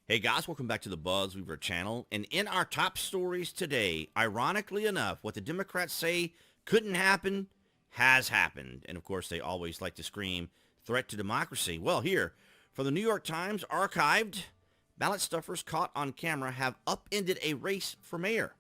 Hey guys, welcome back to the BuzWeaver channel. And in our top stories today, ironically enough, what the Democrats say couldn't happen has happened. And of course, they always like to scream threat to democracy. Well, here, for the New York Times archived, ballot stuffers caught on camera have upended a race for mayor.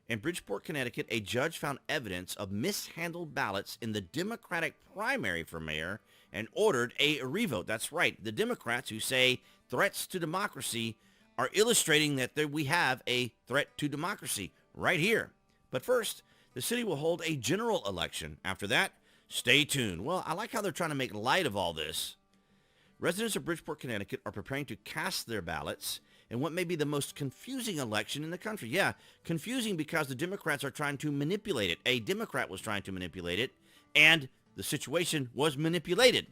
In Bridgeport, Connecticut, a judge found evidence of mishandled ballots in the Democratic primary for mayor and ordered a revote. That's right. The Democrats who say threats to democracy are illustrating that we have a threat to democracy right here. But first, the city will hold a general election. After that, stay tuned. Well, I like how they're trying to make light of all this. Residents of Bridgeport, Connecticut are preparing to cast their ballots in what may be the most confusing election in the country. Yeah, confusing because the Democrats are trying to manipulate it. A Democrat was trying to manipulate it, and the situation was manipulated.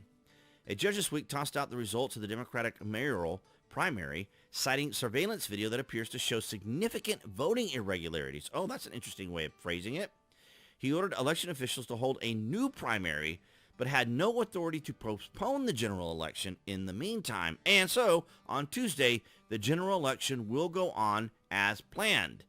A judge this week tossed out the results of the Democratic mayoral primary, citing surveillance video that appears to show significant voting irregularities. Oh, that's an interesting way of phrasing it. He ordered election officials to hold a new primary, but had no authority to postpone the general election in the meantime. And so, on Tuesday, the general election will go on as planned.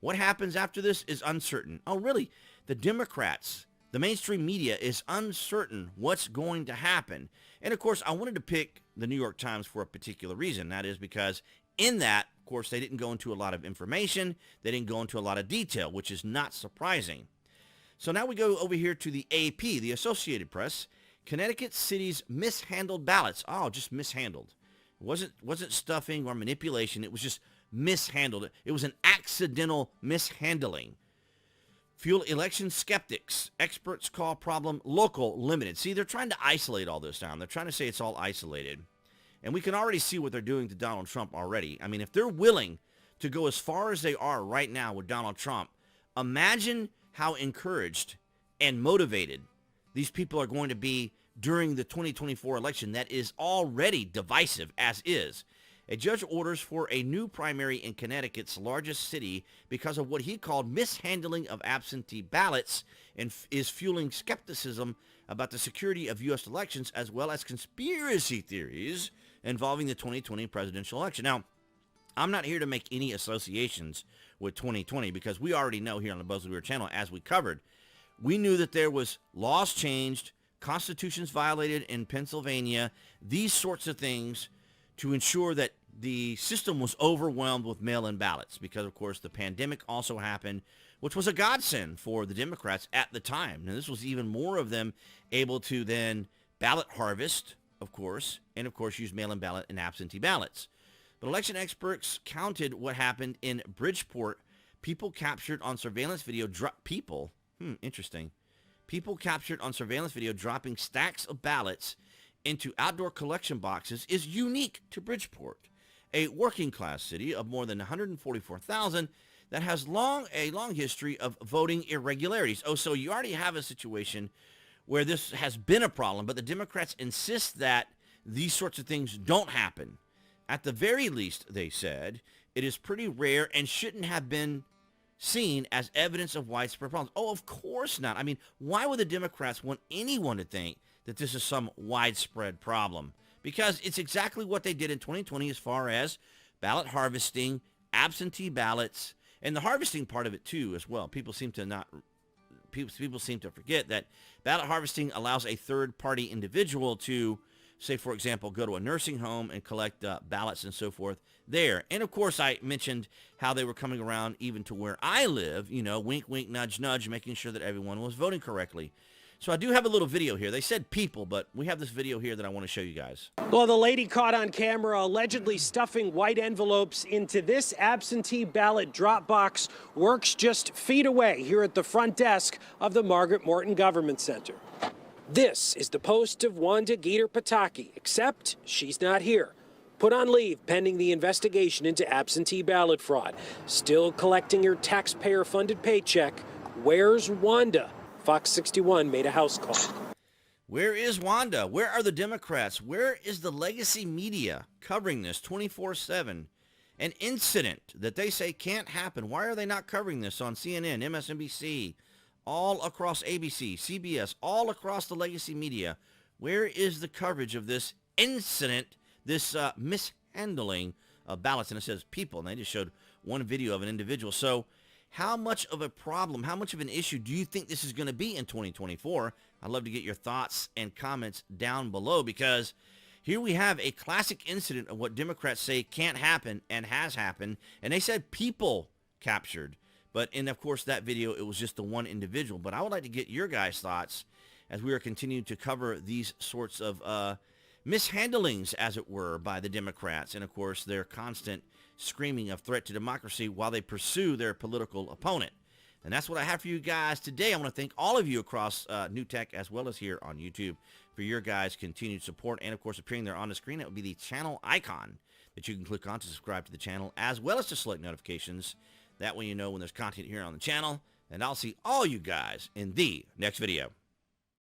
What happens after this is uncertain. Oh, really? The Democrats, the mainstream media, is uncertain what's going to happen. And of course, I wanted to pick the New York Times for a particular reason. That is because in that, of course, they didn't go into a lot of information. They didn't go into a lot of detail, which is not surprising. So now we go over here to the AP, the Associated Press. Connecticut cities mishandled ballots. Oh, just mishandled. It wasn't stuffing or manipulation. It was just mishandled. It was an accidental mishandling. Fuel election skeptics. Experts call problem local limited. See, they're trying to isolate all this down. They're trying to say it's all isolated. And we can already see what they're doing to Donald Trump already. I mean, if they're willing to go as far as they are right now with Donald Trump, imagine how encouraged and motivated these people are going to be during the 2024 election that is already divisive as is. A judge orders for a new primary in Connecticut's largest city because of what he called mishandling of absentee ballots and is fueling skepticism about the security of U.S. elections as well as conspiracy theories involving the 2020 presidential election. Now, I'm not here to make any associations with 2020 because we already know here on the BuzWeaver channel, as we covered, we knew that there was laws changed, constitutions violated in Pennsylvania, these sorts of things to ensure that the system was overwhelmed with mail-in ballots because, of course, the pandemic also happened, which was a godsend for the Democrats at the time. Now, this was even more of them able to then ballot harvest, of course, and, of course, use mail-in ballot and absentee ballots. But election experts counted what happened in Bridgeport. People captured on surveillance video interesting. People captured on surveillance video dropping stacks of ballots into outdoor collection boxes is unique to Bridgeport, a working-class city of more than 144,000 that has a long history of voting irregularities. Oh, so you already have a situation where this has been a problem, but the Democrats insist that these sorts of things don't happen. At the very least, they said, it is pretty rare and shouldn't have been seen as evidence of widespread problems. Oh, of course not. I mean, why would the Democrats want anyone to think that this is some widespread problem? Because it's exactly what they did in 2020 as far as ballot harvesting, absentee ballots, and the harvesting part of it too as well. People seem to forget that ballot harvesting allows a third-party individual to, say, for example, go to a nursing home and collect ballots and so forth there. And, of course, I mentioned how they were coming around even to where I live, wink, wink, nudge, nudge, making sure that everyone was voting correctly. So I do have a little video here. They said people, but we have this video here that I want to show you guys. Well, the lady caught on camera allegedly stuffing white envelopes into this absentee ballot drop box works just feet away here at the front desk of the Margaret Morton Government Center. This is the post of Wanda Geter-Pataki, except she's not here. Put on leave pending the investigation into absentee ballot fraud. Still collecting her taxpayer-funded paycheck. Where's Wanda? Fox 61 made a house call. Where is Wanda? Where are the Democrats? Where is the legacy media covering this 24/7? An incident that they say can't happen. Why are they not covering this on CNN, MSNBC, all across ABC, CBS, all across the legacy media? Where is the coverage of this incident, this mishandling ballots, and it says people, and they just showed one video of an individual. So how much of a problem, how much of an issue do you think this is going to be in 2024? I'd love to get your thoughts and comments down below, because here we have a classic incident of what Democrats say can't happen and has happened, and they said people captured. But in, of course, that video, it was just the one individual. But I would like to get your guys' thoughts as we are continuing to cover these sorts of mishandlings, as it were, by the Democrats, and, of course, their constant screaming of threat to democracy while they pursue their political opponent. And that's what I have for you guys today. I want to thank all of you across New Tech as well as here on YouTube for your guys' continued support. And, of course, appearing there on the screen, it will be the channel icon that you can click on to subscribe to the channel, as well as to select notifications. That way you know when there's content here on the channel. And I'll see all you guys in the next video.